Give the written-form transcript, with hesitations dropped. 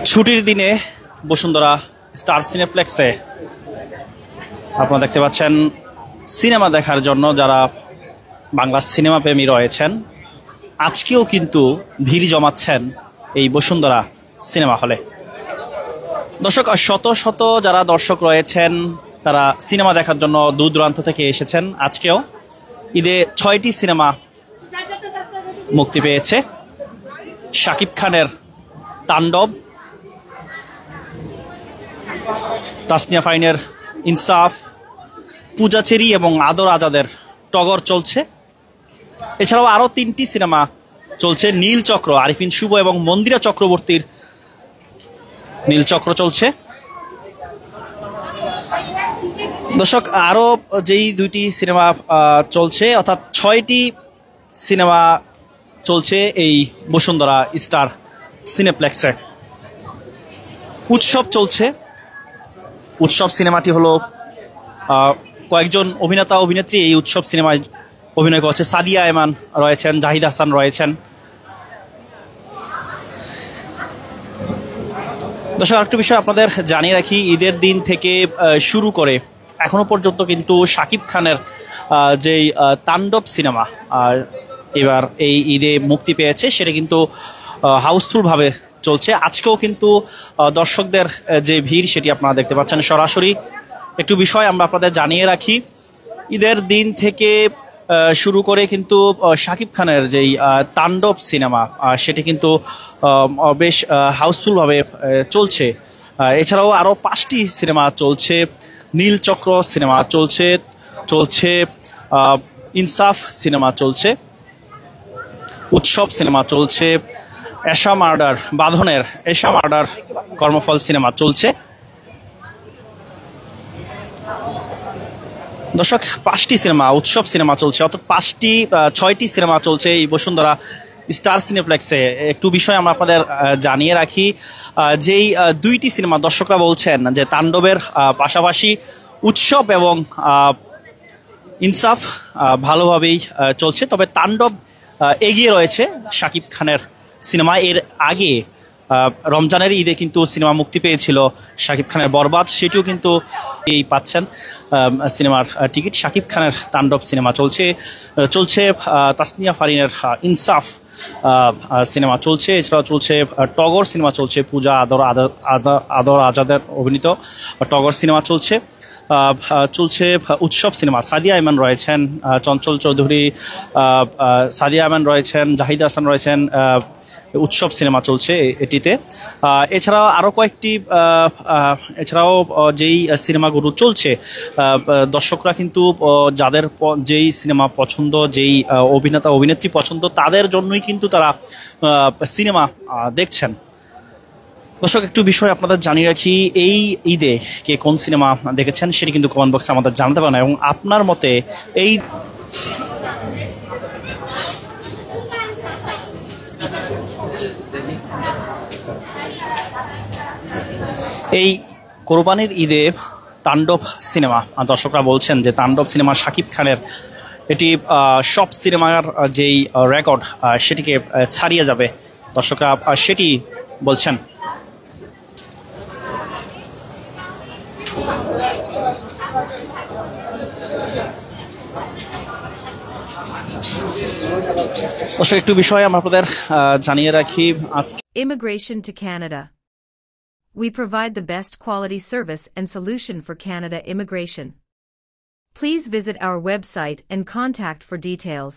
ছুটির দিনে বসুন্ধরা স্টার সিনেপ্লেক্সে আপনারা দেখতে পাচ্ছেন সিনেমা দেখার জন্য যারা বাংলা সিনেমা প্রেমী রয়েছেন আজকেও কিন্তু ভিড় জমাচ্ছেন এই বসুন্ধরা সিনেমা হলে। দর্শক, শত শত যারা দর্শক রয়েছেন তারা সিনেমা দেখার জন্য দূর দূরান্ত থেকে এসেছেন। আজকেও ঈদে 6টি সিনেমা মুক্তি পেয়েছে। শাকিব খানের তাণ্ডব, তাসনিয়া ফারিনের ইনসাফ, পূজা চেরি এবং আদর আজাদের টগর চলছে। এছাড়াও আরো 3টি সিনেমা চলছে। নীলচক্র, আরিফিন শুভ এবং মন্দিরা চক্রবর্তীর নীলচক্র চলছে। দর্শক, আরো যেই 2টি সিনেমা চলছে, অর্থাৎ 6টি সিনেমা চলছে এই বসুন্ধরা স্টার সিনেপ্লেক্সে। উৎসব চলছে। উৎসব সিনেমাটি হলো কয়েকজন অভিনেতা অভিনেত্রী এই উৎসব সিনেমায় অভিনয় করছে। সাদিয়া এমান রয়েছেন, জাহিদ হাসান রয়েছেন। দর্শক, আরেকটা বিষয় আপনাদের জানিয়ে রাখি, ঈদের দিন থেকে শুরু করে এখনো পর্যন্ত কিন্তু শাকিব খানের যেই তাণ্ডব সিনেমা এবার এই ঈদে মুক্তি পেয়েছে সেটা কিন্তু হাউসফুল ভাবে চলছে। আজকেও কিন্তু দর্শকদের যে ভিড় সেটি আপনারা দেখতে পাচ্ছেন সরাসরি। একটু বিষয় আমরা আপনাদের জানিয়ে রাখি, ঈদের দিন থেকে শুরু করে কিন্তু শাকিব খানের যেই তাণ্ডব সিনেমা সেটি কিন্তু বেশ হাউসফুল ভাবে চলছে। এছাড়াও আরো 5টি সিনেমা চলছে। নীলচক্র সিনেমা চলছে, ইনসাফ সিনেমা চলছে, উৎসব সিনেমা চলছে, এশা মার্ডার বাঁধনের এশা মার্ডার কর্মফল সিনেমা চলছে। দর্শক, 5টি সিনেমা উৎসব সিনেমা চলছে, অর্থাৎ 6টি সিনেমা চলছে এই বসুন্ধরা স্টার সিনেপ্লেক্সে। একটু বিষয় আমরা আপনাদের জানিয়ে রাখি, যেই 2টি সিনেমা দর্শকরা বলছেন যে তাণ্ডবের পাশাপাশি উৎসব এবং ইনসাফ ভালোভাবেই চলছে, তবে তাণ্ডব এগিয়ে রয়েছে শাকিব খানের সিনেমা। এর আগে রমজানের ঈদে কিন্তু সিনেমা মুক্তি পেয়েছিল শাকিব খানের বরবাদ, সেটিও কিন্তু এই পাচ্ছেন সিনেমার টিকিট। শাকিব খানের তাণ্ডব সিনেমা চলছে। তাসনিয়া ফারিনের ইনসাফ সিনেমা চলছে। এছাড়াও চলছে টগর সিনেমা চলছে, পূজা আদর আজাদের অভিনীত টগর সিনেমা চলছে। উৎসব সিনেমা, সাদিয়া ইমান রয়েছেন, চঞ্চল চৌধুরী, সাদিয়া ইমান রয়েছেন, জাহিদ হাসান রয়েছেন। উৎসব সিনেমা চলছে এটিতে। এছাড়াও আরো কয়েকটি এছাড়াও যেই সিনেমাগুলো চলছে দর্শকরা কিন্তু যাদের যেই সিনেমা পছন্দ, যেই অভিনেতা অভিনেত্রী পছন্দ তাদের জন্যই কিন্তু তারা সিনেমা দেখছেন। দর্শক, একটু বিষয় আপনাদের জানিয়ে রাখি, এই ঈদে কে কোন সিনেমা দেখেছেন সেটি কিন্তু কমেন্ট বক্সে আমাদের জানাতে পারেন এবং আপনার মতে এই কোরবানির ঈদে তাণ্ডব সিনেমা দর্শকরা বলছেন যে তাণ্ডব সিনেমা শাকিব খানের এটি সব সিনেমার যেই রেকর্ড সেটিকে ছাড়িয়ে যাবে। দর্শকরা সেটি বলছেন। দর্শক, একটু বিষয় আমরা আপনাদের জানিয়ে রাখি, Immigration to Canada. We provide the best quality service and solution for Canada immigration. Please visit our website and contact for details.